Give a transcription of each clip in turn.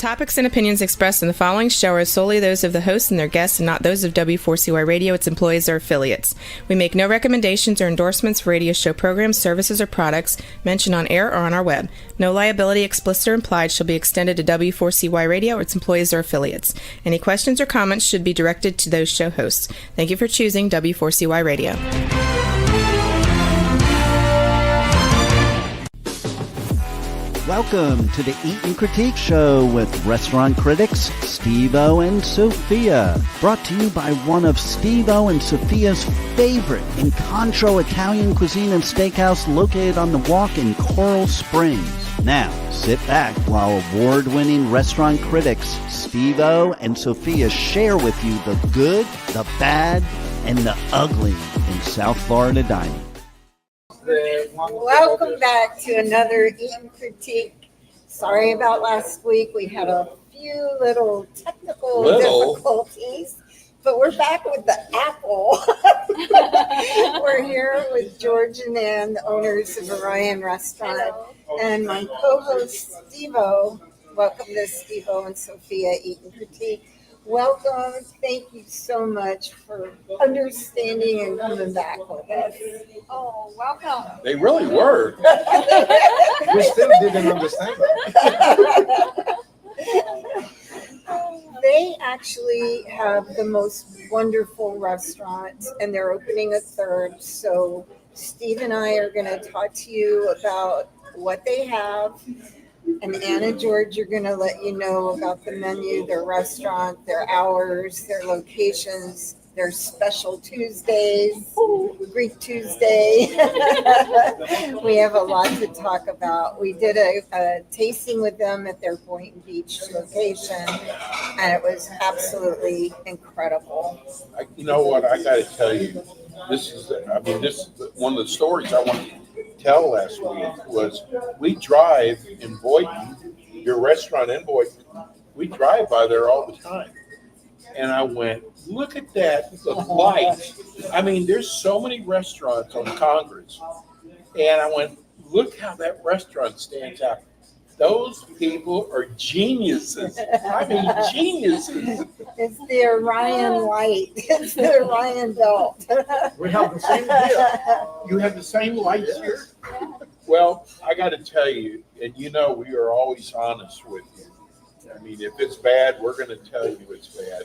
topics and opinions expressed in the following show are solely those of the hosts and their guests and not those of W4CY Radio, its employees, or affiliates. We make no recommendations or endorsements for radio show programs, services, or products mentioned on air or on our web. No liability, explicit or implied, shall be extended to W4CY Radio or its employees or affiliates. Any questions or comments should be directed to those show hosts. Thank you for choosing W4CY Radio. Welcome to the Eat and Critique Show with restaurant critics Steve-O and Sophia. Brought to you by one of Steve-O and Sophia's favorite Incontro Italian cuisine and steakhouse located on the Walk in Coral Springs. Now, sit back while award-winning restaurant critics Steve-O and Sophia share with you the good, the bad, and the ugly in South Florida dining. Welcome back to another Eat and Critique. Sorry about last week. We had a few little technical difficulties, but we're back with the apple. We're here with George and Ann, the owners of Orion Restaurant, and my co-host Steve-O. Welcome to Steve-O and Sophia Eat and Critique. Welcome. Thank you so much for understanding and coming back with us. Oh, welcome. They really were. We still didn't understand that. They actually have the most wonderful restaurant, and they're opening a third. So Steve and I are going to talk to you about what they have. And Anna and George are going to let you know about the menu, their restaurant, their hours, their locations, their special Tuesdays, Greek Tuesday. We have a lot to talk about. We did a tasting with them at their Boynton Beach location, and it was absolutely incredible. You know what? I got to tell you, this is one of the stories I want to tell last week was we drive in Boynton, your restaurant in Boynton, we drive by there all the time. And I went, look at that, the lights. I mean, there's so many restaurants on Congress. And I went, look how that restaurant stands out. Those people are geniuses. I mean, geniuses. It's the Orion light. It's the Orion belt. We have the same deal. You have the same lights here? Well, I got to tell you, and you know we are always honest with you. I mean, if it's bad, we're going to tell you it's bad.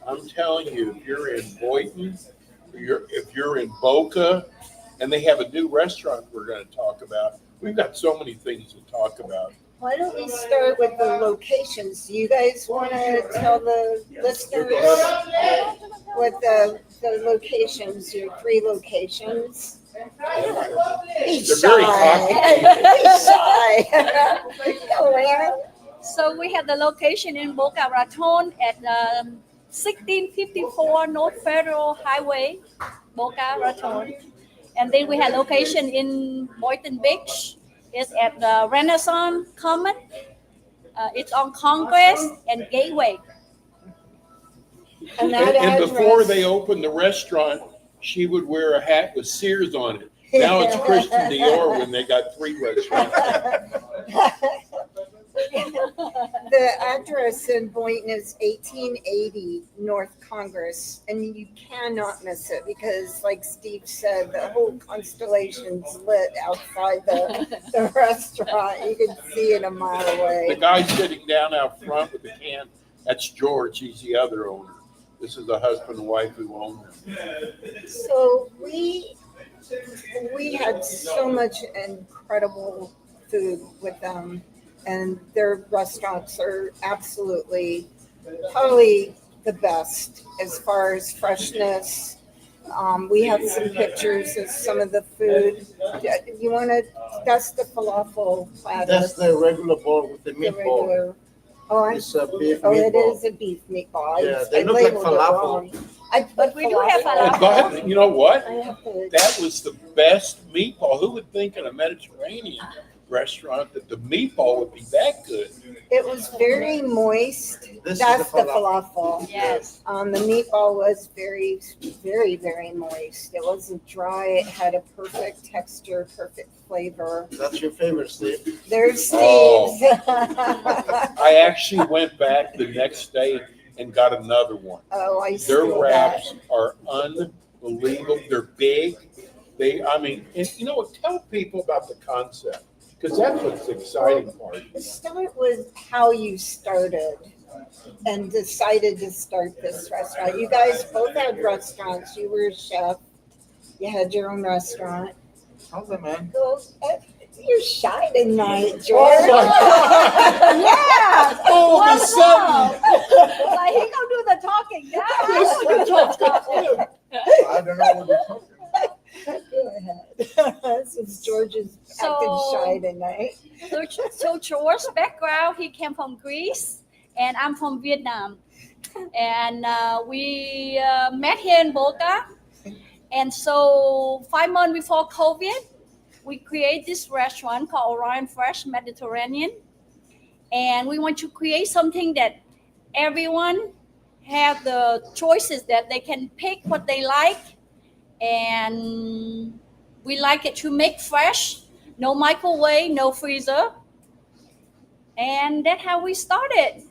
I'm telling you, if you're in Boynton, if you're in Boca, and they have a new restaurant we're going to talk about, we've got so many things to talk about. Why don't we start with the locations? Do you guys want to tell the listeners what the locations, your 3 locations? He's They're very shy. He's shy. Go, Ann. So we have the location in Boca Raton at 1654 North Federal Highway, Boca Raton. And then we have location in Boynton Beach. It's at the Renaissance Common. It's on Congress and Gateway. And that And address, before they opened the restaurant, she would wear a hat with Sears on it. Now it's Christian Dior when they got 3 restaurants. the address in Boynton is 1880 North Congress, and you cannot miss it because, like Steve said, the whole constellation's lit outside the restaurant. You can see it a mile The away. guy sitting down out front with the can, that's George. He's the other owner. This is the husband and wife who own them. So we had so much incredible food with them, and their restaurants are absolutely probably the best as far as freshness. We have some pictures of some of the food. You want to? That's the falafel platter. That's the regular bowl with the The meatball. regular. Oh, It's a beef it meatball. is a beef meatball. Yeah, I they look like labeled it falafel. wrong. I put But we do have Oh, go ahead. You know what? I have to. That was the best meatball. Who would think in a Mediterranean restaurant that the meatball would be that good. It was very moist. This is That's the the falafel. Yes. The meatball was very, very, very moist. It wasn't dry. It had a perfect texture, perfect flavor. That's your favorite, Steve. There's Oh. Steve's. I actually went back the next day and got another one. Oh, I Their still wraps are unbelievable. They're big. And you know what? Tell people about the concept because that's what's the exciting part. Start with how you started and decided to start this restaurant. You guys both had restaurants. You were a chef. You had your own restaurant. How's that, man? Well, you're shy tonight, George. Yeah. All of a Well, sudden, no. Like he gonna do the talking. Yeah. I don't know what you're talking about. Go ahead. Since George is acting shy tonight. So George's background, he came from Greece, and I'm from Vietnam, and we met here in Boca. And so 5 months before COVID, we create this restaurant called Orion Fresh Mediterranean, and we want to create something that everyone have the choices that they can pick what they like, and we like it to make fresh, no microwave, no freezer, and that's how we started.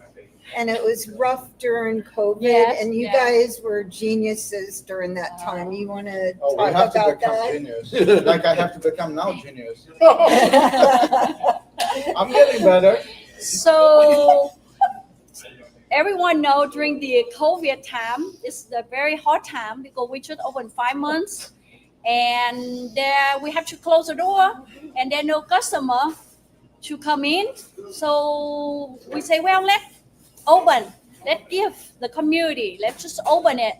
And it was rough during COVID, Yes, and you yes. guys were geniuses during that time. You want to Oh, we talk have to about become that? genius. Like I have to become now genius. I'm getting better. So everyone know during the COVID time, it's a very hard time because we just opened 5 months, and there we have to close the door, and there no customer to come in. So we say, well, let's open. Let's give the community. Let's just open it.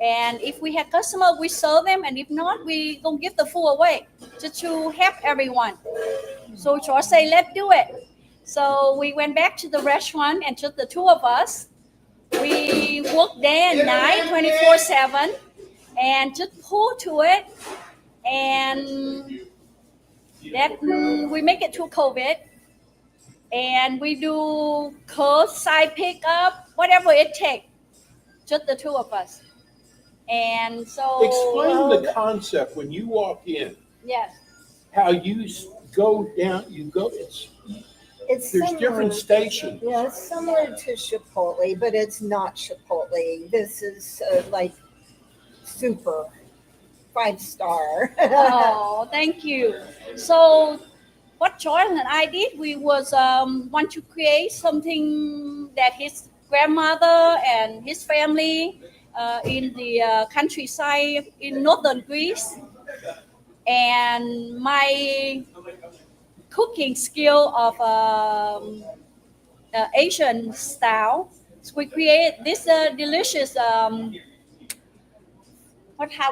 And if we have customer, we serve them, and if not, we gonna give the food away just to help everyone. So George say, let's do it. So we went back to the restaurant, and just the two of us. We work day and night, 24/7, and just pull to it. And that we make it through COVID. And we do curbside pickup, whatever it takes. Just the two of us. And so explain the concept when you walk in. yes. How you go down. It's There's similar. different stations. Yeah, it's similar to Chipotle, but it's not Chipotle. This is like super 5-star. Oh, thank you. So what Jordan and I did, we was want to create something that his grandmother and his family in the countryside in northern Greece, and my cooking skill of Asian style. So we create this delicious. How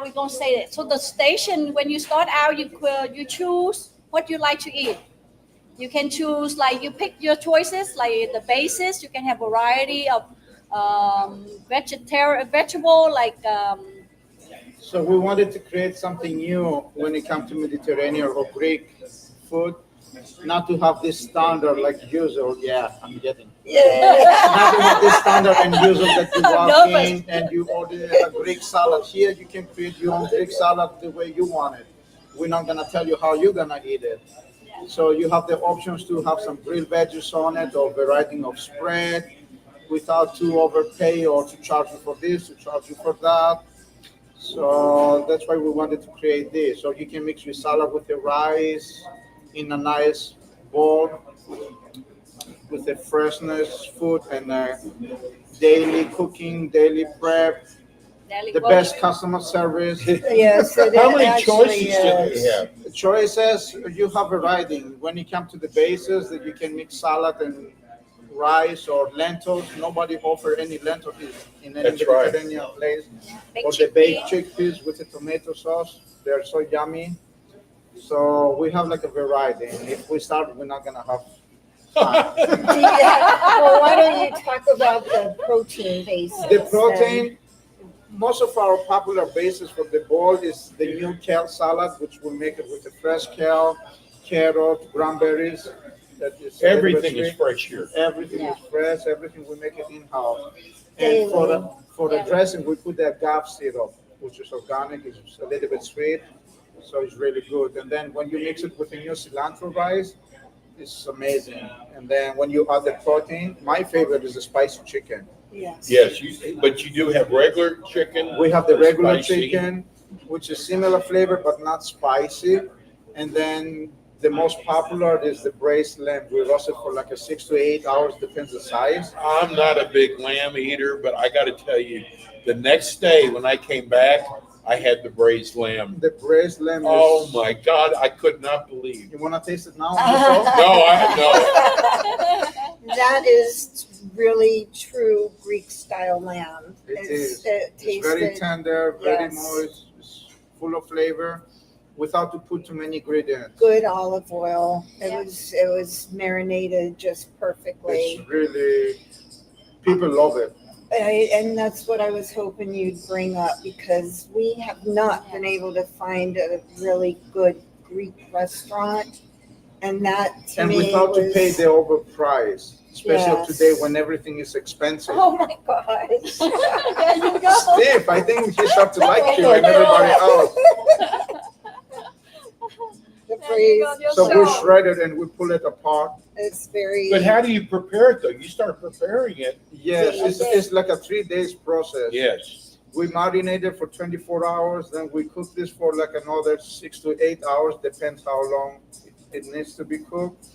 we gonna say it? So the station, when you start out, you choose what you like to eat. You can choose, like, you pick your choices, like the basis. You can have variety of vegetable, like So we wanted to create something new when it comes to Mediterranean or Greek food, not to have this standard like usual. Yeah, I'm getting. Yeah. Not to have this standard and usual that you walk Nervous. in and you order a Greek salad. Here you can create your own Greek salad the way you want it. We're not gonna tell you how you're gonna eat it. So you have the options to have some grilled veggies on it or variety of spread without to overpay or to charge you for this, to charge you for that. So that's why we wanted to create this. So you can mix your salad with the rice in a nice bowl with the freshness food and daily cooking, daily prep, the best customer service. Yes, it How many actually choices do is. they have? The choices, you have variety. When it comes to the bases, that you can mix salad and rice or lentils. Nobody offer any lentils in any That's right. Mediterranean place. baked Or the baked chickpea. chickpeas with the tomato sauce. They're so yummy. So we have like a variety. And if we start, we're not gonna have time. Yeah. Well, why don't you talk about the protein basis? The protein, most of our popular basis for the bowl is the new kale salad, which we make it with the fresh kale, carrot, cranberries. That is Everything is fresh here. Everything is fresh. Everything we make it in-house. Daily. And for the dressing, we put the agave syrup, which is organic. It's a little bit sweet, so it's really good. And then when you mix it with the new cilantro rice, it's amazing. And then when you add the protein, my favorite is the spicy chicken. Yes. Yes, but you do have regular chicken. We have the regular spicy. chicken, which is similar flavor but not spicy. And then the most popular is the braised lamb. We roast it for like 6 to 8 hours, depends the size. I'm not a big lamb eater, but I got to tell you, the next day when I came back, I had the braised lamb. The braised lamb is. Oh my God, I could not believe. You want to taste it now? No, I That is really true Greek style lamb. It is. It It's very tasted, tender, very yes. moist, it's full of flavor, without to put too many ingredients. good olive oil. It Yeah. was marinated just perfectly. It's really, people love it. And that's what I was hoping you'd bring up because we have not been able to find a really good Greek restaurant. And that to And me without to was, pay the overprice, especially Yes. today when everything is expensive. oh my gosh. There you go. Steve, I think he start to like you and everybody else. The There you praise go. So we shred it and we pull it apart. is very. But how do you prepare it though? You start preparing it. Yes, it's like a 3 days process. Yes. We marinate it for 24 hours, then we cook this for like another 6 to 8 hours, depends how long it needs to be cooked.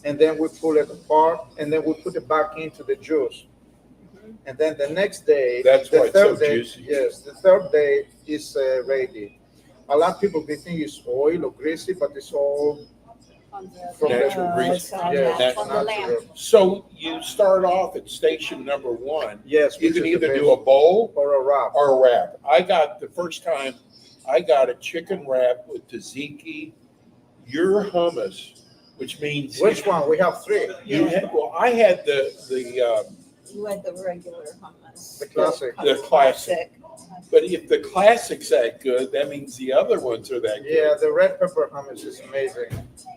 And then we pull it apart, and then we put it back into the juice. And then the next day, That's the why it's so third day, juicy. yes, the third day is ready. A lot of people they think it's oil or greasy, but it's all from Natural the grease. yes, From the lamb. natural. So you start off at station number 1. Yes, You which can is the either best. do a bowl or a wrap. or a wrap. I got the first time I got a chicken wrap with tzatziki, your hummus, which means Which one? We have 3. you had. Well, I had the You had the regular hummus. The classic. the classic. But if the classic's that good, that means the other ones are that good. Yeah, the red pepper hummus is amazing.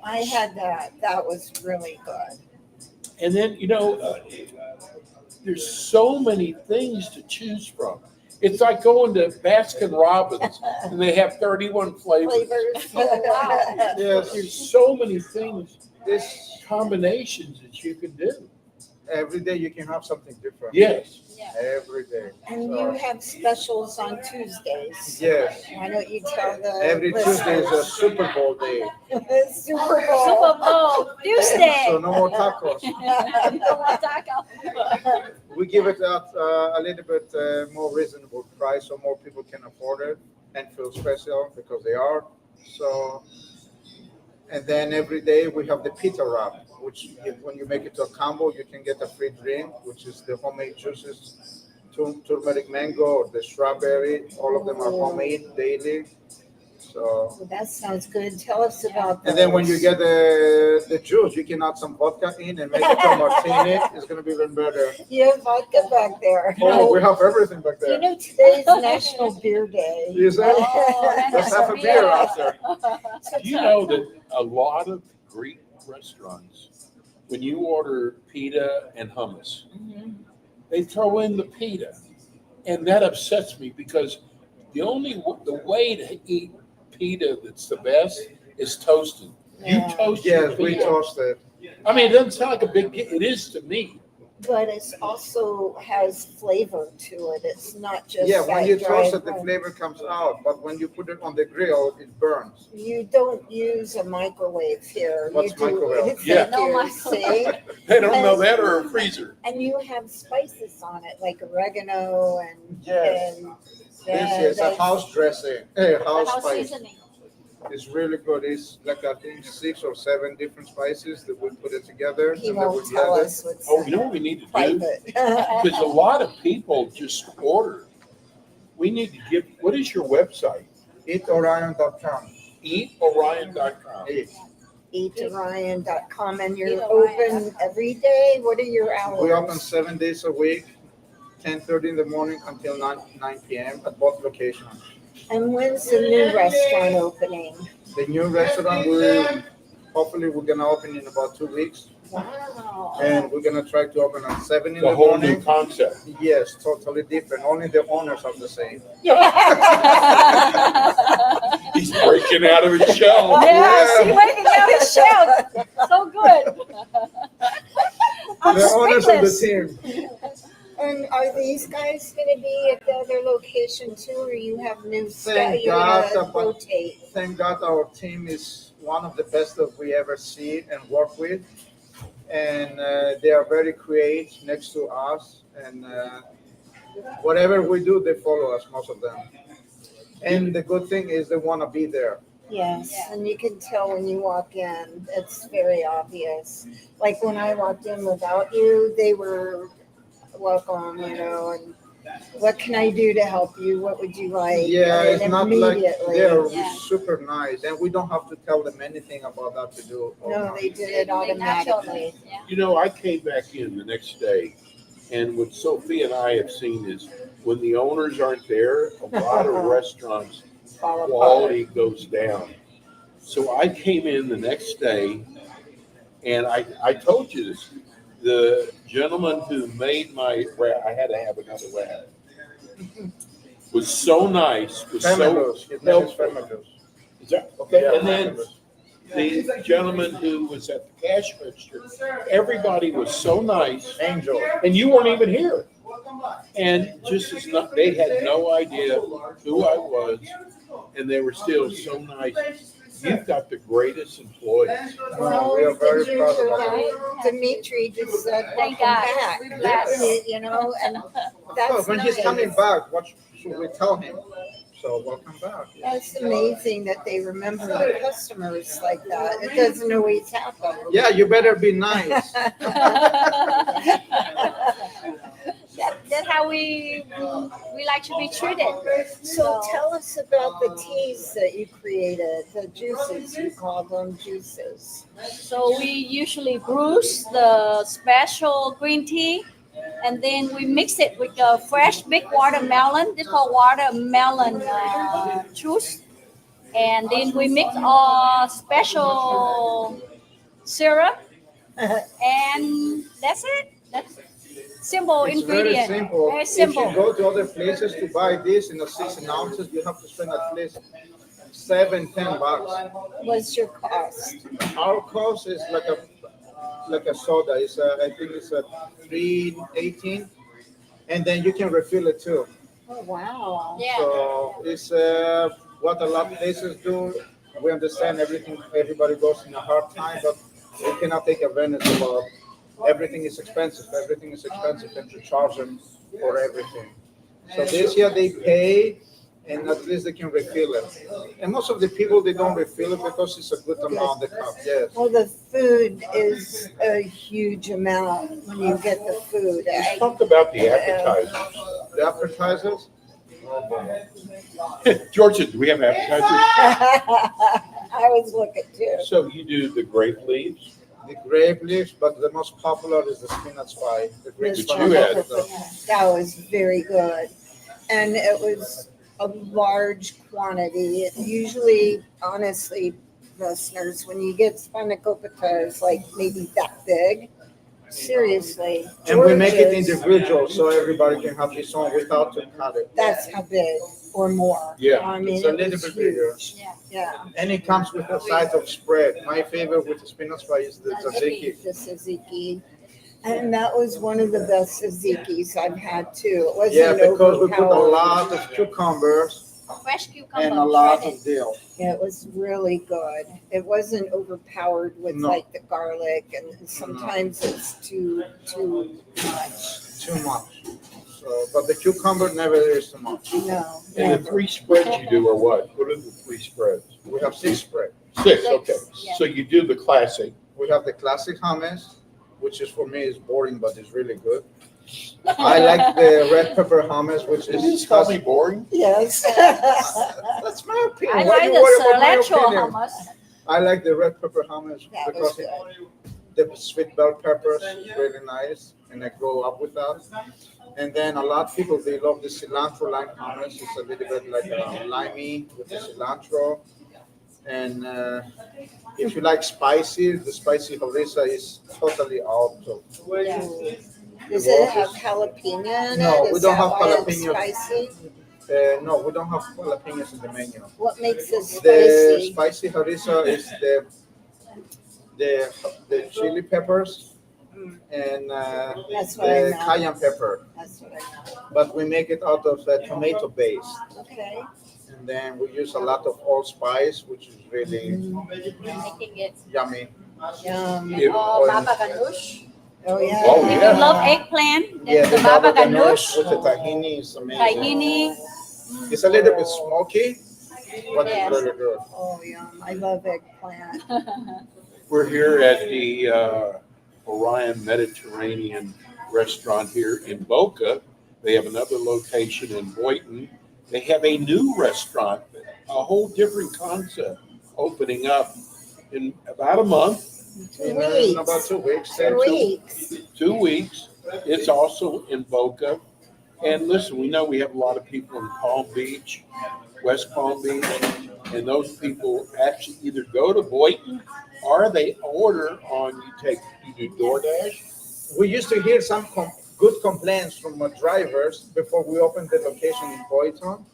I had that. That was really good. And then there's so many things to choose from. It's like going to Baskin Robbins and they have 31 flavors. Flavors. Yes, There's so many things, this combinations that you can do. every day you can have something different. Yes. Every day. And you have specials on Tuesdays. Yes. Why don't you tell the Every Tuesday is a listeners? Super Bowl day. Super Bowl. Super Bowl Tuesday. So no more tacos. No more taco. We give it at a little bit more reasonable price so more people can afford it and feel special because they are. So, and then every day we have the pita wrap, which when you make it to a combo, you can get a free drink, which is the homemade juices, turmeric mango or the strawberry. All of them are homemade daily. So, Well, that sounds good. Tell us about and then when you those. get the juice, you can add some vodka in and make it a martini. It's gonna be even better. You have vodka back there. Oh, we have everything back You there. know, today's National Beer Day. Is that? Oh, Let's have a beer out there. Do you know that a lot of Greek restaurants, when you order pita and hummus, they throw in the pita. And that upsets me because the way to eat pita that's the best is toasted. You Yeah. toast your Yes, we pita. toast it. I mean, it doesn't sound like a big deal. It is to me. But it also has flavor to it. It's not just Yeah, when that you dry toast it, the bread. flavor comes out, but when you put it on the grill, it burns. You don't use a microwave here. What's you do, microwave? Thank Yeah. No you, microwave. see? They don't know that or a freezer. And you have spices on it, like oregano and Yes. and This is a that's- house dressing, a house House spice. seasoning. It's really good. It's like I think 6 or 7 different spices that we put it together. He and then we won't tell blend it. us what's Oh, you know what we need to do? private. Because a lot of people just order. We need to give, what is your website? EatOrion.com. EatOrion.com. EatOrion.com, and you're Eat Orion. open every day. What are your hours? We open 7 days a week, 10:30 in the morning until 9 p.m. at both locations. And when's the new restaurant opening? The new restaurant Hopefully, we're gonna open in about 2 weeks, Wow. and we're gonna try to open at 7 in The the whole new morning. concept. Yes, totally different. Only the owners are the same. He's breaking out of his shell. Yeah, she waking out his shell. So good. I'm The owners of the speechless. team. And are these guys going to be at the other location too, or you have new stuff? Thank You're God, going to but- rotate. Thank God our team is one of the best that we ever see and work with. And they are very creative next to us. And whatever we do, they follow us, most of them. And the good thing is they want to be there. Yes, Yeah. and you can tell when you walk in. It's very obvious. Like when I walked in without you, they were welcome, and what can I do to help you? What would you like? Yeah, And it's not like immediately. they're Yeah. super nice. And we don't have to tell them anything about that to do. No, they did it Naturally. automatically. Yeah. You know, I came back in the next day, and what Sophie and I have seen is when the owners aren't there, a lot of restaurants Fall apart. quality goes down. So I came in the next day, and I told you this. The gentleman who made my wrap, I had to have another wrap, was so nice, was so Famous. His name is helpful. Famous. Is that okay? Yeah, And then Famous. the gentleman who was at the cash register, everybody was so nice, Angel. and you weren't even here. And just as not, they had no idea who I was, and they were still so nice. You've got the greatest employees. We are very proud of Right? it. Dimitri just said, Thank welcome God. back. We're blessed. And Oh, that's when he's nice. coming back, what should we tell him? So welcome back. That's amazing that they remember the customers like that. It doesn't always happen. Yeah, you better be nice. That's how we like to be treated. So tell us about the teas that you created, the juices, you call them juices. So we usually brew the special green tea, and then we mix it with a fresh big watermelon. This called watermelon juice, and then we mix our special syrup, and that's it. That's simple It's ingredient. very simple. Very If simple. you go to other places to buy this in the 16 ounces, you have to spend at least $7-10. What's your cost? Our cost is like a soda. It's I think it's a $3.18, and then you can refill it too. Oh, wow. Yeah. So it's what a lot of places do. We understand everything. Everybody goes in a hard time, but we cannot take advantage of everything is expensive. Everything is expensive, and to charge them for everything. So this year they pay, and at least they can refill it. And most of the people they don't refill it because it's a good amount. The cup, yes. Well, the food is a huge amount when you get the food. Let's talk about the appetizers. The appetizers. Georgia, do we have appetizers? I was looking too. So you do the grape leaves? The grape leaves, but the most popular is the spinach pie. The green This But you spinach had- pie. That was very good. And it was a large quantity. Usually, honestly, listeners, when you get spanakopita, it's like maybe that big. Seriously. And we make it George's, individual so everybody can have his own without to cut it. That's how big or more. Yeah, I mean, it's a it little was bit bigger. huge. Yeah. Yeah. And it comes with a side of spread. My favorite with the spinach pie is the tzatziki. The tzatziki. And that was one of the best tzatziki's I've had too. It wasn't Yeah, because we put a overpowered. lot of cucumbers Fresh cucumber. and a lot shredded. of dill. It was really good. It wasn't overpowered with No. like the garlic, and sometimes it's too much. Too much. So, but the cucumber never is too much. No. And the never. three spreads you do are what? What are the three spreads? We have 6 spread. Six, okay. Yeah. So you do the classic. We have the classic hummus, which is for me is boring, but it's really good. I like the red pepper hummus, which Did you is just call me boring? Yes. That's my opinion. I Why like you worry about my the cilantro opinion? hummus. I like the red pepper hummus That was because the sweet bell peppers is really nice, and I grow up with that. And then a lot of people they love the cilantro lime hummus. It's a little bit like limey with the cilantro. And if you like spicy, the spicy harissa is totally out of. Does it have jalapeno in it? No, we Is don't that have why it's jalapeno. spicy? No, we don't have jalapenos in the menu. What makes it The spicy? spicy harissa is the chili peppers and That's what I the know. cayenne pepper, That's what I know. but we make it out of tomato base, Okay. and then we use a lot of allspice, which is really Making it. yummy. Yum. Baba ganoush. Oh, yeah. Oh, If yeah. you love eggplant, Yeah, then the the baba baba ganoush ganoush, with the tahini is amazing. tahini. It's a little bit smoky, but Yes. it's really good. Oh, yum. I love eggplant. We're here at the Orion Mediterranean restaurant here in Boca. They have another location in Boynton. They have a new restaurant, a whole different concept, opening up in about a month, 2 In weeks. about 2 weeks. 2 weeks. 2 weeks. It's also in Boca. And listen, we know we have a lot of people in Palm Beach, West Palm Beach, and those people actually either go to Boynton or they order on, you do DoorDash? We used to hear some good complaints from drivers before we opened the location in Boynton.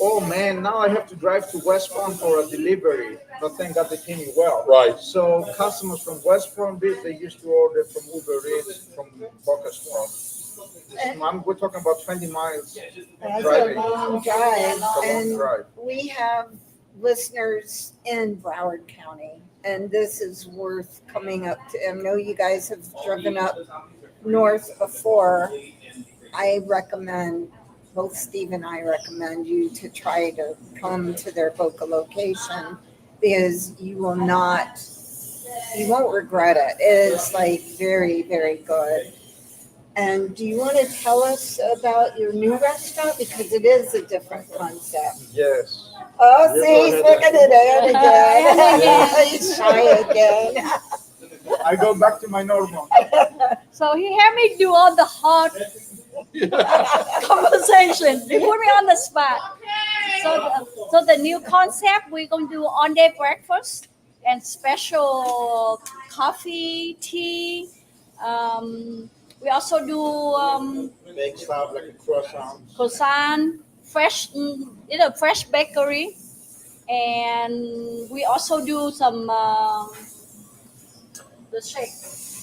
Oh man, now I have to drive to West Palm for a delivery. But thank God they pay me well. Right. So customers from West Palm Beach, they used to order from Uber Eats from Boca Store. We're talking about 20 miles That's driving. a long drive. It's a long And drive. we have listeners in Broward County, and this is worth coming up to. I know you guys have driven up north before. I recommend, both Steve and I recommend you to try to come to their Boca location because you won't regret it. It is like very, very good. And do you want to tell us about your new restaurant? Because it is a different concept. Yes. Oh, You see, he's go looking at it Yeah. again. He's shy again. I go back to my normal. So he had me do all the hard conversation. They put me on the spot. So the new concept, we're going to do on-day breakfast and special coffee, tea. We also do Big stuff like a croissant. croissant, fresh bakery, and we also do some the shake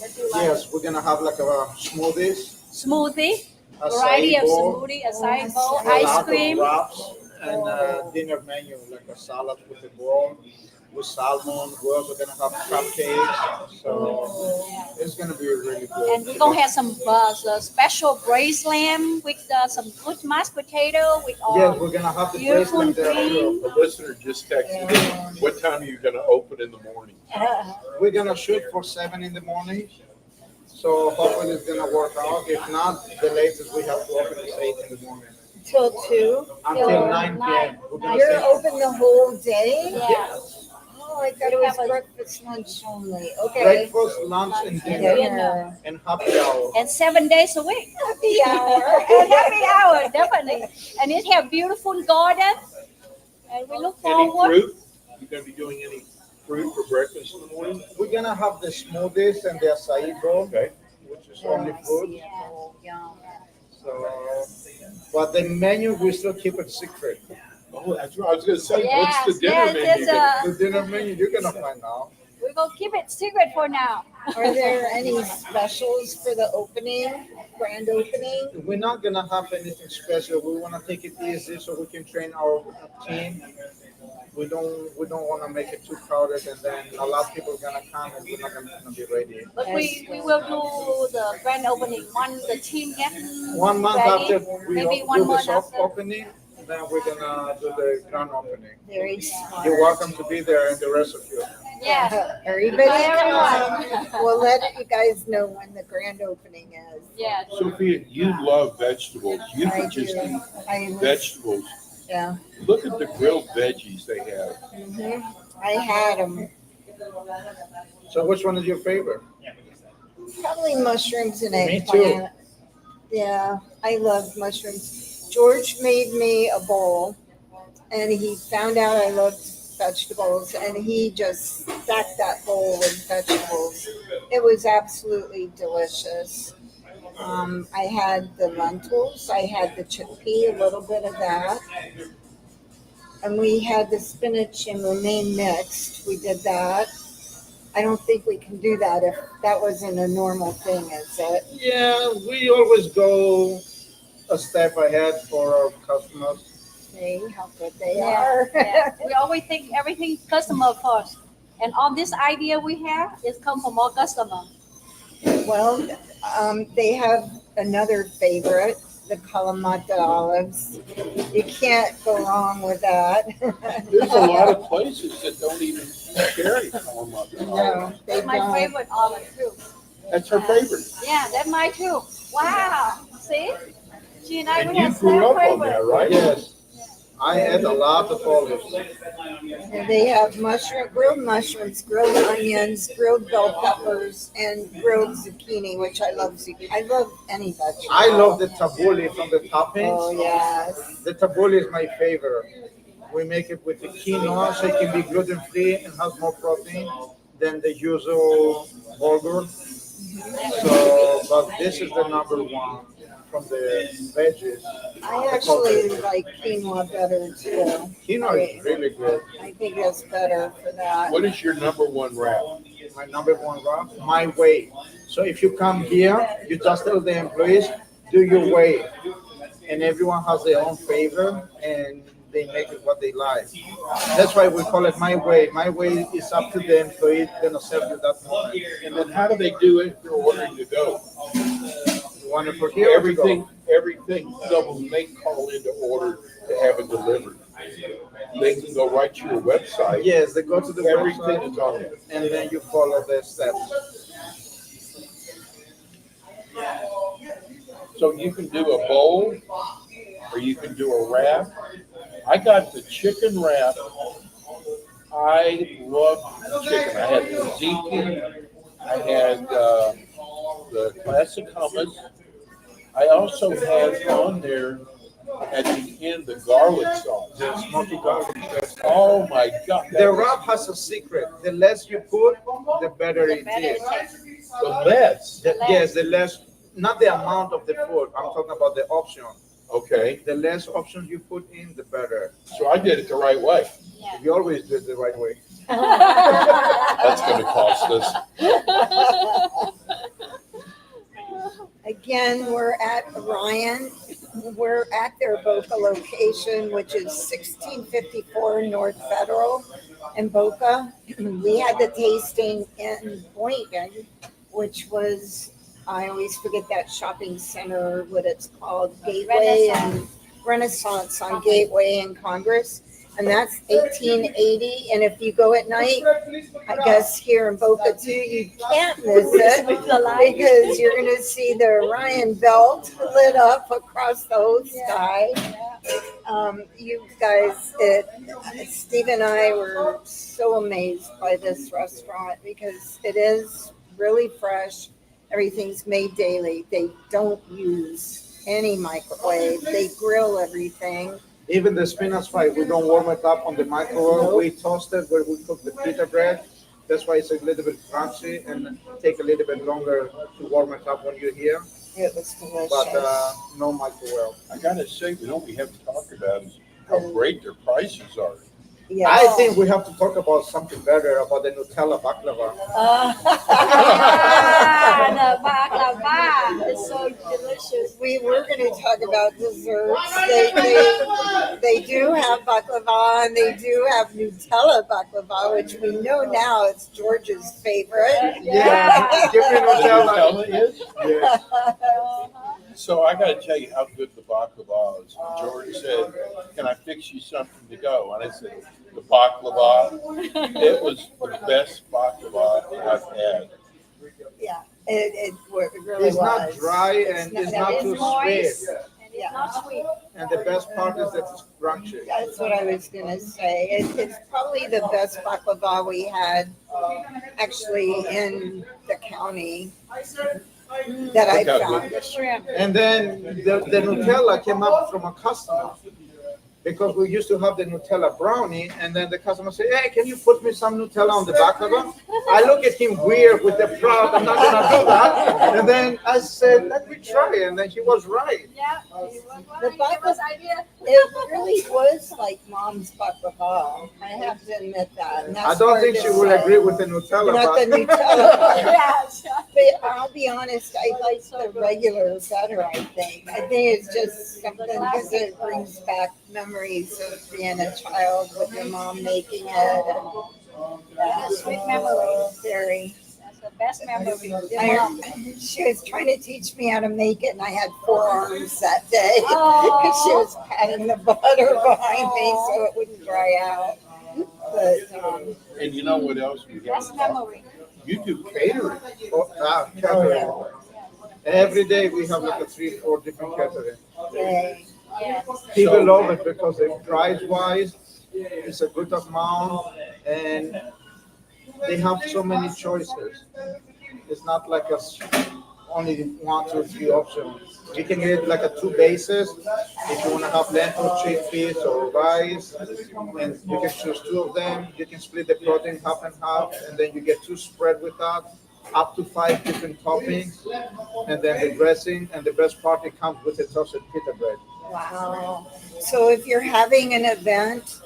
that you like. Yes, we're gonna have like a smoothies, Smoothie, acai variety of bowl, smoothie, acai bowl, a lot ice of cream. wraps, and dinner menu like a salad with a bowl with salmon. We're also gonna have cupcakes, so it's gonna be really good. And we're gonna have some special braised lamb with some good mashed potato with all. Yes, we're gonna have the Beautiful bracelet there green. too. A listener just texted me, what time are you going to open in the morning? We're gonna shoot for 7 in the morning, so hopefully it's gonna work out. If not, the latest we have to open is 8 in the morning Till 2. until 9 p.m. We're gonna You're say open the whole day? Yeah. Oh, I thought it was breakfast, lunch only. Okay. breakfast, lunch, and dinner, Dinner. and happy hour. And 7 days a week. Happy hour. And happy hour, definitely. And it have beautiful garden. And we look Any forward. fruit? You going to be doing any fruit for breakfast in the morning? We're gonna have the smoothies and the acai bowl, Okay. which is only fruit. Oh, yum. So, but the menu we still keep it secret. Oh, that's what I was going to say. Yes, What's the dinner yes, menu? it's The dinner menu you're gonna find out. we're gonna keep it secret for now. Are there any specials for the opening, grand opening? We're not gonna have anything special. We wanna take it easy so we can train our team. We don't want to make it too crowded, and then a lot of people are gonna come and we're not gonna be ready. But we will do the grand opening once the team gets 1 month ready. after we Maybe do 1 the month soft after. opening, then we're gonna do the grand opening. Very smart. You're welcome to be there, and the rest of you. Yeah, Everybody Everyone. come. We'll let you guys know when the grand opening is. yeah. Sophia, you love vegetables. You I could just do. eat I was, vegetables. yeah. Look at the grilled veggies they have. Mhm. I had them. So which one is your favorite? Probably mushrooms and Me eggplant. Yeah, I love mushrooms. George made me a bowl, and he found out I loved vegetables, and he just stacked that bowl with vegetables. It was absolutely delicious. I had the lentils, I had the chickpea, a little bit of that, and we had the spinach and romaine mixed. We did that. I don't think we can do that if that wasn't a normal thing, is it? Yeah, we always go a step ahead for our customers. See how good they Yeah, are. yeah. We always think everything customer first. And all this idea we have is come from our customer. Well, they have another favorite, the Kalamata olives. You can't go wrong with that. There's a lot of places that don't even carry Kalamata. No, they That's my don't. favorite olive too. That's her favorite. Yeah, that's mine too. Wow. See? She and I And we you have grew same up on favorite. that, right? Yes, I had a lot of olives. And they have grilled mushrooms, grilled onions, grilled bell peppers, and grilled zucchini, which I love zucchini. I love any vegetable. I love the tabbouleh from the toppings. Oh, yes. The tabbouleh is my favorite. We make it with the quinoa, so it can be gluten free and has more protein than the usual burger. So, but this is the number one from the veggies. I actually like quinoa better too. Quinoa is really good. I think it's better for that. What is your number one wrap? My number one wrap, my way. So if you come here, you just tell the employees, do your way. And everyone has their own flavor and they make it what they like. That's why we call it my way. My way is up to the employee, gonna serve you that moment. And then how do they do it if you're ordering to go? You want it for here or to go? Everything, when they call in to order to have it delivered, they can go right to your website. Yes, they go to the Everything website is on there. and then you follow the steps. So you can do a bowl or you can do a wrap. I got the chicken wrap. I love chicken. I had the tzatziki. I had the classic hummus. I also had on there at the end the garlic sauce. The smoky garlic. Oh my God. The wrap has a secret. The less you put, the better it is. The less. Yes, the less, not the amount of the food. I'm talking about the option. Okay. The less options you put in, the better. So I did it the right way. You always do it the right way. That's going to cost us. Again, we're at Orion. We're at their Boca location, which is 1654 North Federal in Boca. We had the tasting in Boynton, which was, I always forget that shopping center, what it's called, Gateway and Renaissance on Gateway and Congress. And that's 1880. And if you go at night, I guess here in Boca too, you can't miss it because you're going to see the Orion belt lit up across the whole sky. You guys, Steve and I were so amazed by this restaurant because it is really fresh. Everything's made daily. They don't use any microwave. They grill everything. Even the spinach fry, we don't warm it up on the microwave. We toast it where we cook the pita bread. That's why it's a little bit crunchy and take a little bit longer to warm it up when you're here. It was delicious. But no microwave. I got to say, we have to talk about how great their prices are. Yeah. I think we have to talk about something better about the Nutella baklava. The baklava is so delicious. We were going to talk about desserts. They do have baklava and they do have Nutella baklava, which we know now is George's favorite. Yeah, give me Nutella. Nutella is? Yes. So I got to tell you how good the baklava is. George said, "Can I fix you something to go?" And I said, "The baklava." It was the best baklava I've had. Yeah, it really It's was. not dry and it's not too moist. sweet. And it's not sweet. And the best part is that it's crunchy. That's what I was going to say. It's probably the best baklava we had actually in the county that I Look how found. good. The shrimp. And then the Nutella came up from a customer because we used to have the Nutella brownie, and then the customer said, "Hey, can you put me some Nutella on the back of it?" I look at him weird with the proud, I'm not gonna do that. And then I said, "Let me try it," and then he was right. Yeah. The baklava, idea. it really was like mom's baklava. I have to admit that. And I that's don't hard think to she will say. agree with the Nutella, Not the but Nutella. Yes. But I'll be honest, I like the regular better, I think. I think it's just something because it brings back memories of being a child with your mom making it. And, Sweet memories. very. That's the best memory. She was trying to teach me how to make it, and I had 4 arms that day. Oh. She was patting the butter behind me so it wouldn't dry out. But And you know what else we Best have? memory. You do catering. catering. Every day we have like a 3-4 different catering. yay. Yes. People love it because the price wise, it's a good amount, and they have so many choices. It's not like only 1, 2, 3 options. You can get like a 2 bases if you want to have lentil, chickpeas, or rice, and you can choose 2 of them. You can split the protein half and half, and then you get 2 spread with that, up to 5 different toppings, and then the dressing. And the best part, it comes with a toasted pita bread. Wow. So if you're having an event,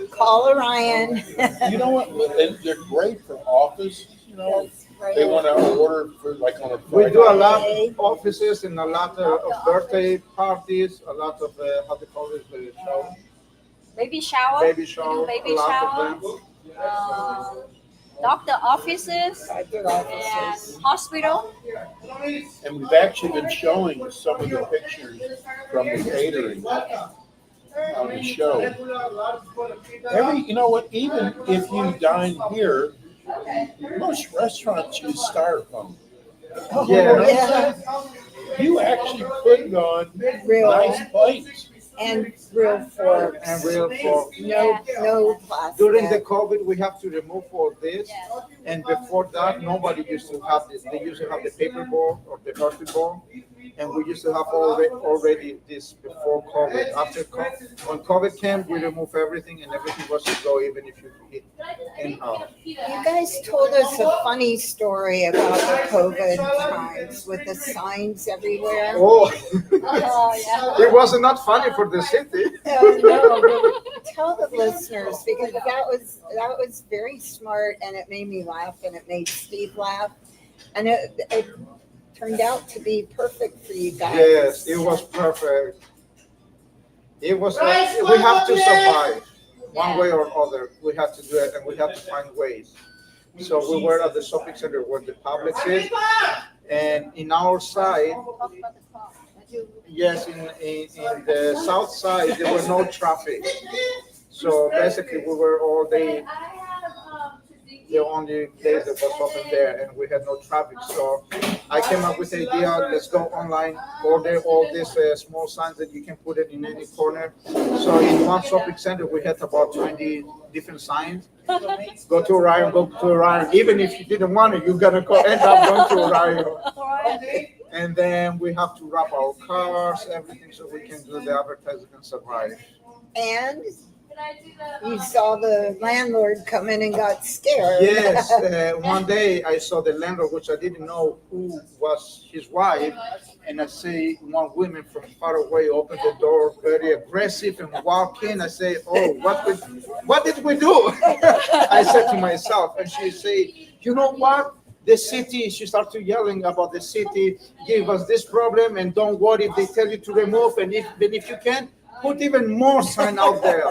call Orion. You know what? And they're great for office. You know, That's right. they want to order for like on a We Friday. do a lot of offices and a lot of birthday parties, a lot of, how do you call it, show, Baby shower. baby We do shower, baby a lot shower. of them. Doctor offices Doctor and offices. hospital. And we've actually been showing some of the pictures from the catering on the show. You know what? Even if you dine here, most restaurants use styrofoam. Yeah. Yeah. You actually put it on Real. nice plates. And real forks. And real fork. No plastic. During the COVID, we have to remove all this. Yes. And before that, nobody used to have this. They used to have the paper bowl or the earthen bowl. And we used to have already this before COVID. After COVID, when COVID came, we removed everything, and everything was to go, even if you eat in-house. You guys told us a funny story about the COVID times with the signs everywhere. Oh, Oh yeah. it was not funny for the city. No, tell the listeners because that was very smart and it made me laugh and it made Steve laugh and it turned out to be perfect for you guys. Yes, it was perfect. It was like we have to survive one way or other. We have to do it, and we have to find ways. So we were at the shopping center where the public is, and in our side, yes, in the south side there was no traffic. So basically, we were all day. The only place that was open there, and we had no traffic. So I came up with the idea, let's go online, order all these small signs that you can put it in any corner. So in one shopping center, we had about 20 different signs. Go to Orion. Even if you didn't want it, you're gonna end up going to Orion. And then we have to wrap our cars, everything, so we can do the advertising and survive. And you saw the landlord come in and got scared. Yes, one day I saw the landlord, which I didn't know who was his wife, and I see one woman from far away open the door, very aggressive, and walk in. I say, "Oh, what did we do?" I said to myself, and she say, "You know what? The city." She started yelling about the city, give us this problem, and don't worry if they tell you to remove, and if you can, put even more sign out there.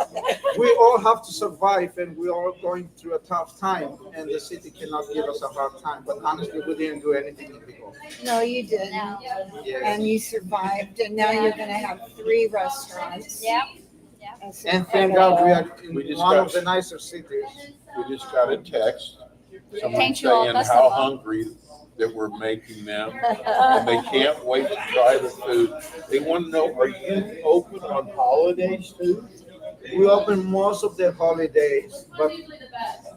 We all have to survive, and we're all going through a tough time, and the city cannot give us a hard time. But honestly, we didn't do anything illegal. No, you didn't. Yes. And you survived, and now you're going to have 3 restaurants. Yeah. That's And thank God we are in We just one got- of the nicer cities. We just got a text, someone Thank you all, saying first how of all. hungry that we're making them, and they can't wait to try the food. They want to know, are you open on holidays too? We open most of the holidays, but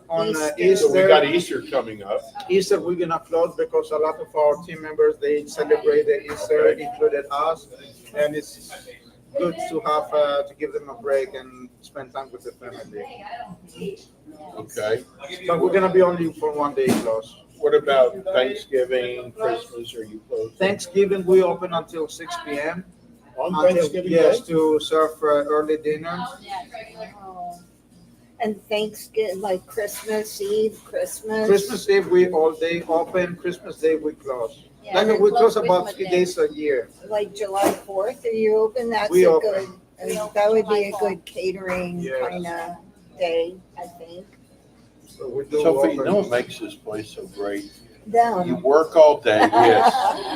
on So we Easter, got Easter coming up. we're gonna close because a lot of our team members, they celebrate the Easter, included us, and good to have to give them a break and spend time with the family. Okay. But we're gonna be only for one day closed. What about Thanksgiving, Christmas? Are you closed? Thanksgiving we open until 6 p.m. On Until, Thanksgiving yes, Day? to serve early dinner. Oh. And Thanksgiving, like Christmas Eve, Christmas. Christmas Eve we all day open. Christmas Day we close. Yeah, Like we we close close about Christmas 3 Day. days a year. Like July 4th, are you open? That's We a open. good, We open that would be a July good catering Yes. kind of day, I think. So we do Sophie, you open. know what makes this place so great? You Them. work all day, yes.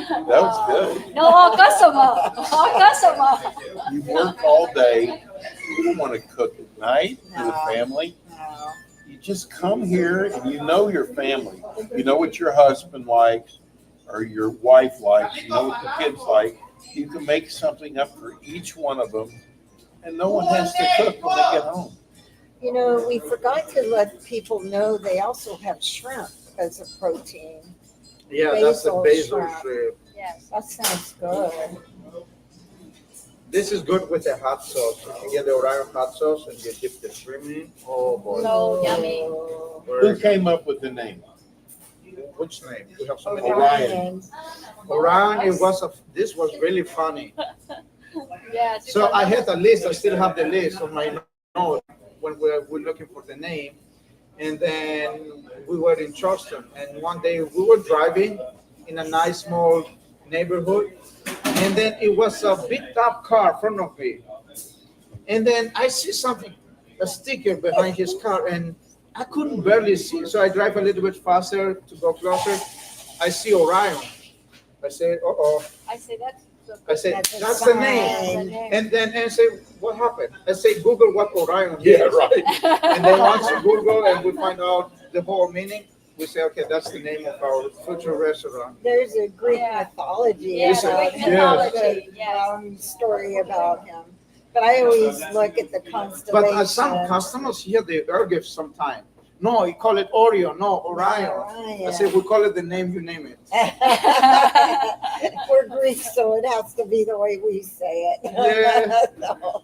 That was good. No, all customer. All customer. You work all day. You don't want to cook at night for the No. family. No. You just come here and you know your family. You know what your husband likes or your wife likes. You know what the kids like. You can make something up for each one of them, and no one has to cook when they get home. You know, we forgot to let people know they also have shrimp as a protein. Yeah, that's the Basil basil shrimp. shrimp. Yes. That sounds good. This is good with the hot sauce. If you get the Orion hot sauce and you dip the shrimp in, oh boy. So yummy. Who came up with the name? Which name? We have so many. Orion. Orion, this was really funny. Yes. So I had a list, I still have the list on my note when we're looking for the name. And then we were in Charleston, and one day we were driving in a nice small neighborhood, and then it was a beat up car in front of me. And then I see something, a sticker behind his car, and I couldn't barely see. So I drive a little bit faster to go closer. I see Orion. I say, uh-oh. I say that's I say, That's a that's the sign. name. And then I say, what happened? I say, Google what Orion is. Yeah, right. And then once you Google and we find out the whole meaning, we say, okay, that's the name of our future restaurant. There's a Greek Yeah. mythology Yeah, about Greek him. mythology, Good, yes. story about him. But I always look at the But some constellation. customers here, they argue sometimes. No, you call it Orion. No, Orion. I say, we call it the name, you name it. We're Greek, so it has to be the way we say it. Yeah. So,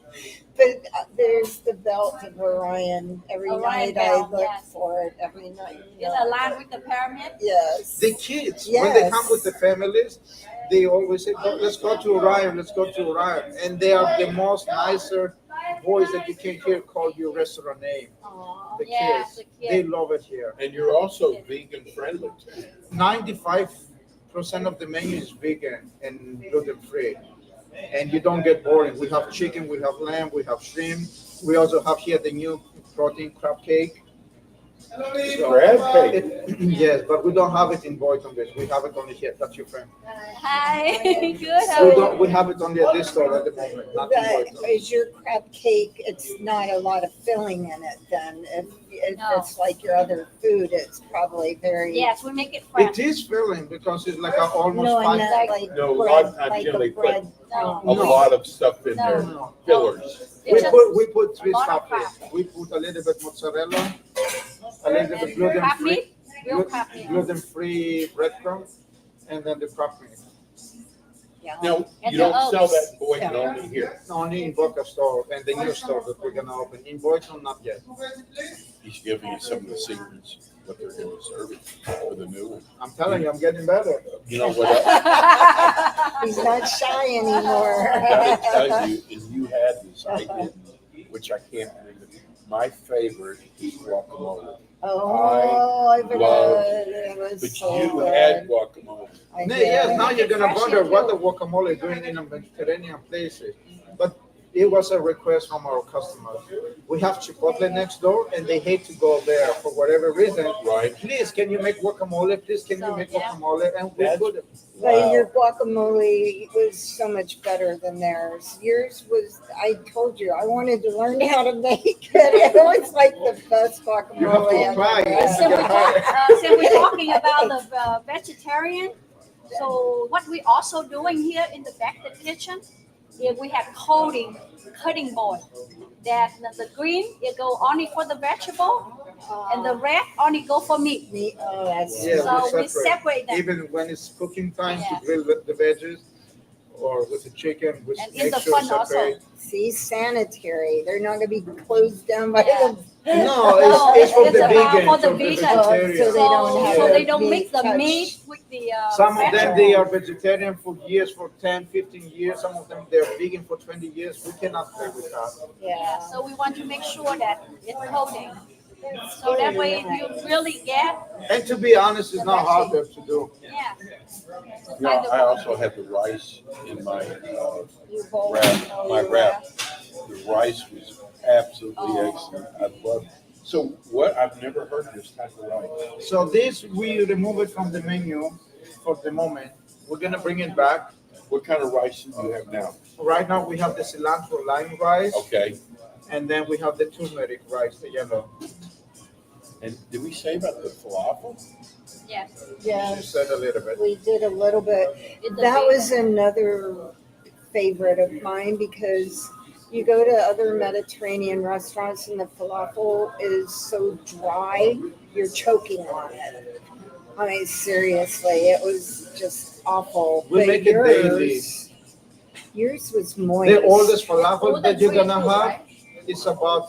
but there's the belt of Orion. Every Orion night I belt, look yes. for it. Every night. It's aligned with the pyramid. Yes. The kids, when they Yes. come with the families, they always say, let's go to Orion, let's go to Orion. And they are the most nicer voice that you can hear call your restaurant name. Aw. The Yeah, kids, the they kids. love it here. And you're also vegan friendly too. 95% of the menu is vegan and gluten free. And you don't get boring. We have chicken, we have lamb, we have shrimp. We also have here the new protein crab cake. Crab cake. Yes, but we don't have it in Boynton Beach. We have it only here. That's your friend. Hi. Good. We How are you? don't. We have it only at this store at the moment. Not in That Boynton. is your crab cake. It's not a lot of filling in it. Then, if No. it's like your other food, it's probably very. Yes, we make it It fresh. is filling because it's like a almost No, I five. meant like No, a bread, lot of times, like Jim, a they put bread. No. A lot of stuff in No. there, No. fillers. We It's just put three lot of toppings. We put a little bit mozzarella, a little bit gluten crab free, meat. Real crab meat. gluten free breadcrumb, and then the crab meat. Yeah. Now, And you the don't sell oats. that in Boynton, only here. Only in Boca store and the new store that we're gonna open. In Boynton, not yet. He's giving you some of the secrets, what they're going to serve for the new one. I'm telling you, I'm getting better. You know what else? He's not shy anymore. I gotta tell you, and you had this, I didn't, which I can't believe it. My favorite is guacamole, Oh, I've heard love- it was but so you good. had guacamole. I Yes, did. now you're gonna Fresh wonder and what the good. guacamole doing in a Mediterranean places. But it was a request from our customers. We have Chipotle next door and they hate to go there for whatever reason. Right. Please, can you make guacamole? Please, can you So, make yeah. guacamole? And we That's- put it. But your guacamole was so much better than theirs. Yours was, I told you, I wanted to learn how to make it. It was like the best guacamole. You have to I've try ever it. had. Since we're talking about the vegetarian, so what we also doing here in the back of the kitchen is we have cutting board. That the green it go only for the vegetable, and the red only go for meat. Me- Oh, that's Yeah, So we we separate them. Even when it's cooking time Yes. to grill the veggies. or with the chicken, we And in make the sure front also. separate. See, sanitary. They're not gonna be closed down by Yeah. the. No, it's for it's the about vegan, for the for the vegan. vegetarian. So they don't have So to they don't be mix the touched. meat with the Some of them, vegetable. they are vegetarian for years, for 10, 15 years. Some of them, they're vegan for 20 years. We cannot play with that. Yeah, so we want to make sure that it's healthy. That's So that way very you nice. really get, And to be honest, it's not hard to do. yeah. You know, I also have the rice in my You both wrap. know My your wrap. The rice was absolutely Oh. excellent. I love. So what? I've never heard of this type of rice. So this, we remove it from the menu for the moment. We're gonna bring it back. What kind of rice do you have now? Right now, we have the cilantro lime rice, Okay. and then we have the turmeric rice, the yellow. And did we say about the falafel? Yeah. You Yes, said a little bit. we did a little bit. It's a That big- was another favorite of mine because you go to other Mediterranean restaurants and the falafel is so dry, you're choking on it. I mean, seriously, it was just awful. We But make it daily. yours was moist. The oldest falafel Gluten that you're free gonna too, have right? is about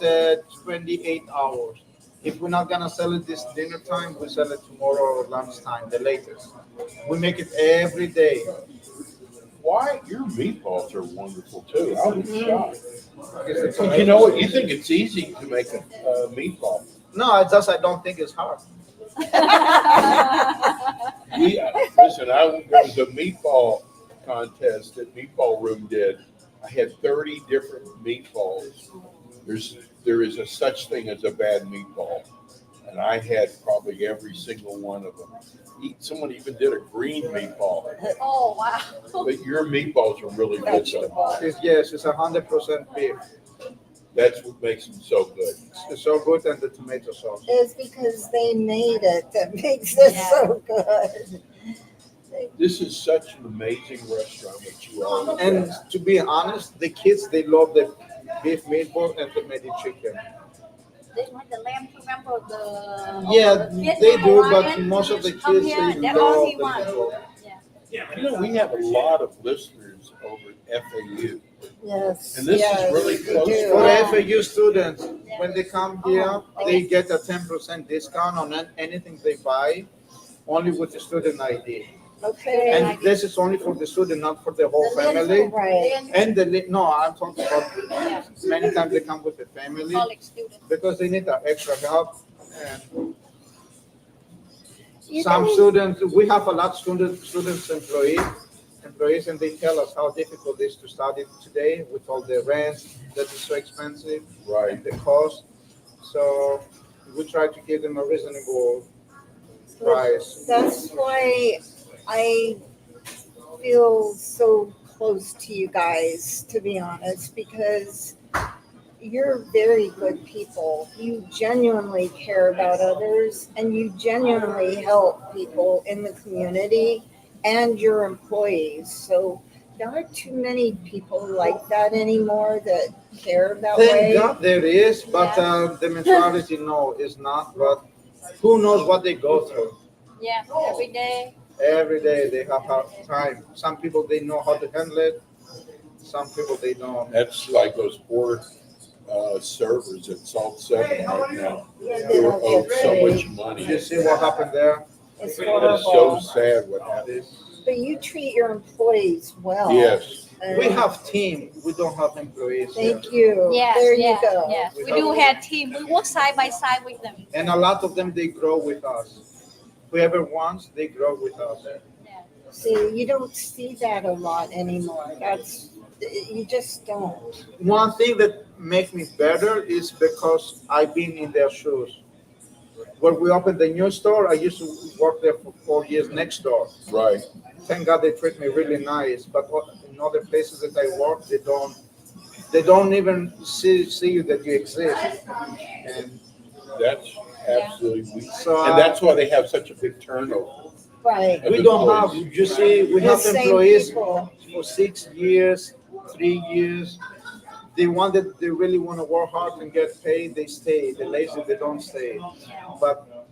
28 hours. If we're not gonna sell it this dinner time, we sell it tomorrow or lunchtime, the latest. We make it every day. Why? Your meatballs are wonderful too. I was shocked. It's a You know what? You think it's easy to make a meatball? No, I don't think it's hard. We listen. There was a meatball contest that Meatball Room did. I had 30 different meatballs. There is a such thing as a bad meatball, and I had probably every single one of them. Someone even did a green meatball, Oh, wow. but your meatballs are really good. Though. Yes, it's 100% beef. That's what makes them so good. It's so good, and the tomato sauce. It's because they made it that makes it Yeah. so good. This is such an amazing restaurant that you are. And to be honest, the kids, they love the beef meatball and tomato chicken. They like the lamb, remember the. Yeah, kids they in do, Orion, but most of the kids, come here, they that's all love he the wants. meatball. You know, we have a lot of listeners over at FAU, Yes. and this yes, is really we close. do. For Yeah. FAU students, when they come here, they get a 10% discount on anything they buy, only with the student ID. Okay. And this is only for the student, not for the whole family. Right. And no, I'm talking about many times they come with the family College student. because they need that extra help. And You some know- students, we have a lot of students, employees, and they tell us how difficult it is to study today with all the rent that is so expensive, Right. and the cost. So we try to give them a reasonable price. That's why I feel so close to you guys, to be honest, because you're very good people. You genuinely care about others and you genuinely help people in the community and your employees. So there aren't too many people like that anymore that care that Thank way. God there is, but the majority no, is not. But who knows what they go through? Yeah, every day. Every day they have hard time. Some people they know how to handle it. Some people they don't. That's like those poor servers at Salt 7 right now. Yeah, They're don't owed get so paid. much money. You see what happened there? It's It is so horrible. sad what happened. But you treat your employees well. Yes. And We have team. We don't have employees. here. Thank you. Yes, There yes, you go. yes. We do have team. We work side by side with them. And a lot of them they grow with us. Whoever wants, they grow with us. See, you don't see that a lot anymore. You just don't. One thing that makes me better is because I've been in their shoes. When we opened the new store, I used to work there for 4 years next door. Right. Thank God they treat me really nice. But in other places that I work, they don't even see you that you exist. And That's absolutely. so And that's why they have such a big turnover. Right. we don't have. You see, we The have same employees people. for 6 years, 3 years. They really want to work hard and get paid. They stay. The lazy, they don't stay. But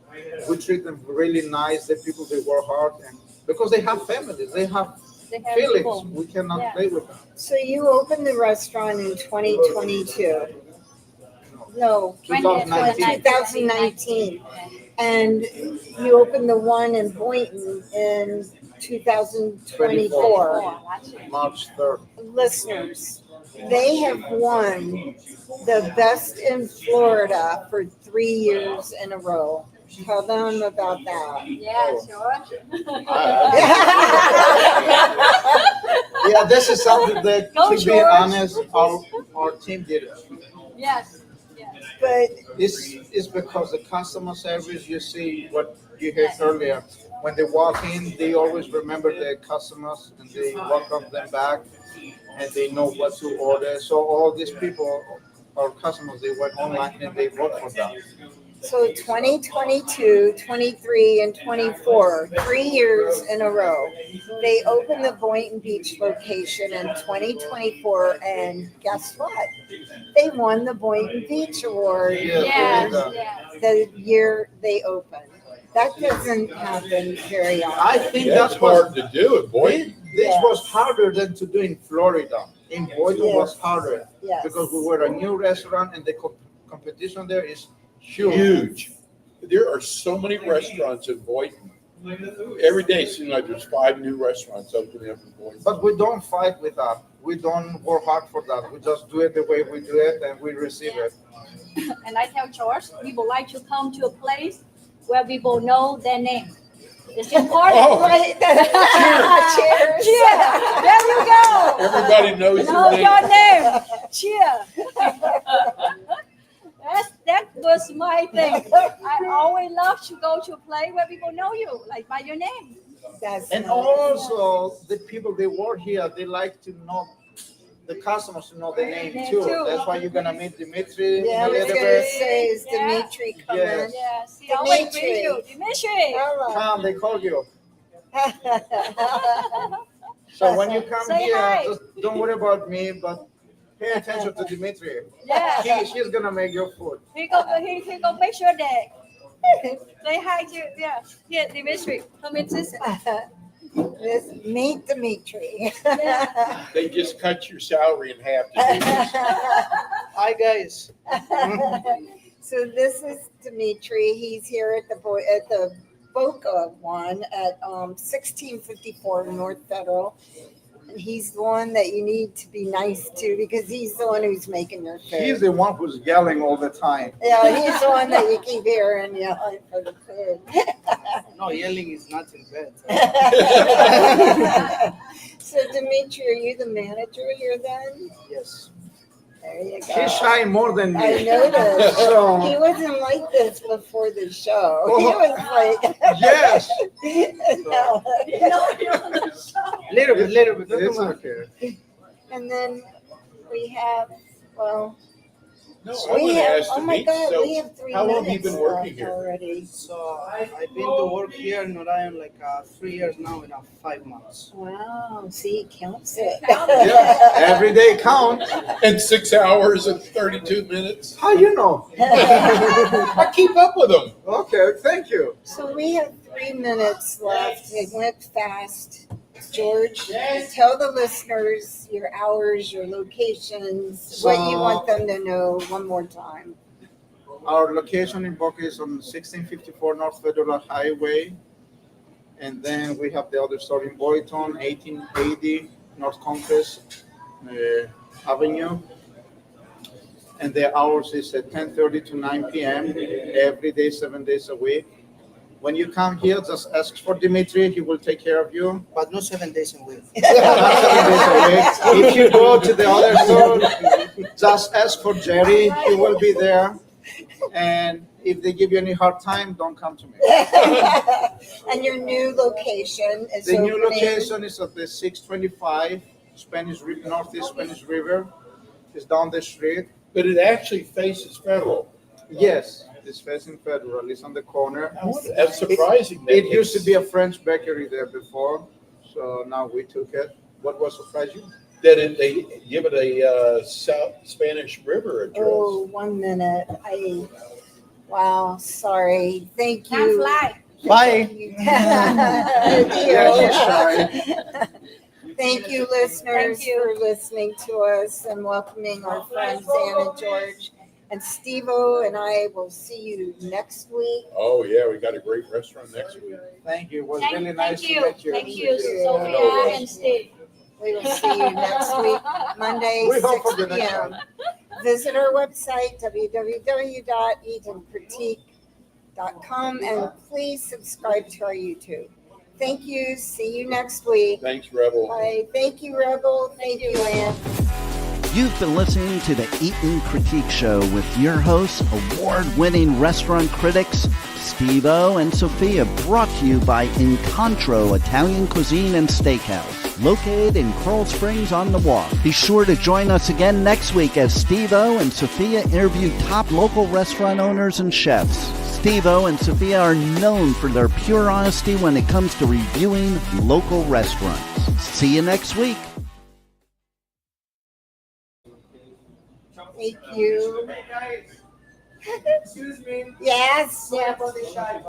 we treat them really nice. The people they work hard and because they have families, they have They have Felix, people. we cannot Yeah. play with them. So you opened the restaurant in 2022. No, 2019. And you opened the one in Boynton in 2024. March 3rd. Listeners, they have won the best in Florida for 3 years in a row. Tell them about that. Yeah, sure. Yeah, this is something that, Go, to be George. honest, our team did it. Yes. Yes. But This is because the customer service, you see what you heard earlier. When they walk in, they always remember their customers and they welcome them back and they know what to order. So all these people, our customers, they went online and they work for them. so 2022, 23, and 24, 3 years in a row. They opened the Boynton Beach location in 2024, and guess what? They won the Boynton Beach Award Yes. Yeah. Yes. the year they opened. That doesn't happen very I often. think That's that's what hard to do it, boy. this was harder than to do in Florida. In Boynton was harder Yes. because we were a new restaurant and the competition there is huge. Huge. There are so many restaurants in Boynton. Every day it seems like there's 5 new restaurants opening up in Boynton. But we don't fight with that. We don't work hard for that. We just do it the way we do it and we receive it. And I tell George, we would like to come to a place where people know their name. It's important. Oh. Right? Cheers. Cheer. There you go. Everybody knows Know your your name. name. Cheer. That was my thing. I always love to go to a place where people know you, like by your name. That's And nice. also the people they work here, they like to know the customers to know the name Name too. too. That's why you're gonna meet Dimitri Yeah, I in a was little gonna bit. say, is Yeah. Dimitri coming? Yes. Yes, he always Dimitri. greet you. Dimitri. Hello. Come, they call you. So when you come Say here, hi. just don't worry about me, but pay attention to Dimitri. Yeah. She's gonna make your food. He go make sure that say hi to here Dimitri. Come in to This meet Dimitri. Yeah. They just cut your salary in half to do this. Hi guys. So this is Dimitri. He's here at the Boca one at 1654 North Federal. And he's the one that you need to be nice to because he's the one who's making your food. He's the one who's yelling all the time. Yeah, he's the one that you keep hearing yelling for the food. No, yelling is not in bed. So Dimitri, are you the manager here then? Yes. There you go. He's shy more than I me. noticed. He So wasn't like this before the show. He Oh, was like, yes. no. Little bit. It's Look okay. And then we have, well, No, I we want to have, ask oh my Dimitri, God, so we have 3 how long minutes have you been working left here? already. So I've been to work here in Orion like 3 years now in 5 months. Wow, see, he counts it. Yeah, every day count. And 6 hours and 32 minutes. How you know? I keep up with them. Okay, thank you. So we have 3 minutes left. It went fast. George, tell the listeners your hours, your locations, what you want them to know one more time. Our location in Boca is on 1654 North Federal Highway. And then we have the other store in Boynton, 1880 North Conquest Avenue. And the hours is at 10:30 to 9 p.m. every day, 7 days a week. When you come here, just ask for Dimitri. He will take care of you. But not 7 days a week. Not 7 days a week. If you go to the other store, just ask for Jerry. He will be there. And if they give you any hard time, don't come to me. And your new location is The new opening. location is at the 625 Northeast Spanish River. It's down the street. But it actually faces Federal. Yes, it's facing Federal. It's on the corner. That's surprising. It used to be a French bakery there before, so now we took it. What was surprised you? That they give it a South Spanish River address. Oh, 1 minute. Wow, sorry. Thank Time you. fly. Bye. Yeah, she's shy. Thank you, listeners, Thank you. for listening to us and welcoming our friends Ann and George. And Steve-O and I will see you next week. Oh, yeah, we got a great restaurant next week. Thank you. It was Thank, really thank nice to you. meet you. Thank you, Yeah. Sophia and Steve. We will see you next week, Monday, We hope for 6 the next p.m. one. Visit our website, www.eatandcritique.com, and please subscribe to our YouTube. Thank you. See you next week. Thanks, Rebel. Bye. Thank you, Rebel. Thank you, Ann. You've been listening to the Eat and Critique Show with your hosts, award-winning restaurant critics Steve-O and Sophia, brought to you by Incontro Italian Cuisine and Steakhouse, located in Coral Springs on the Walk. Be sure to join us again next week as Steve-O and Sophia interview top local restaurant owners and chefs. Steve-O and Sophia are known for their pure honesty when it comes to reviewing local restaurants. See you next week. Thank you. Excuse me. Yes. Sorry about the shy.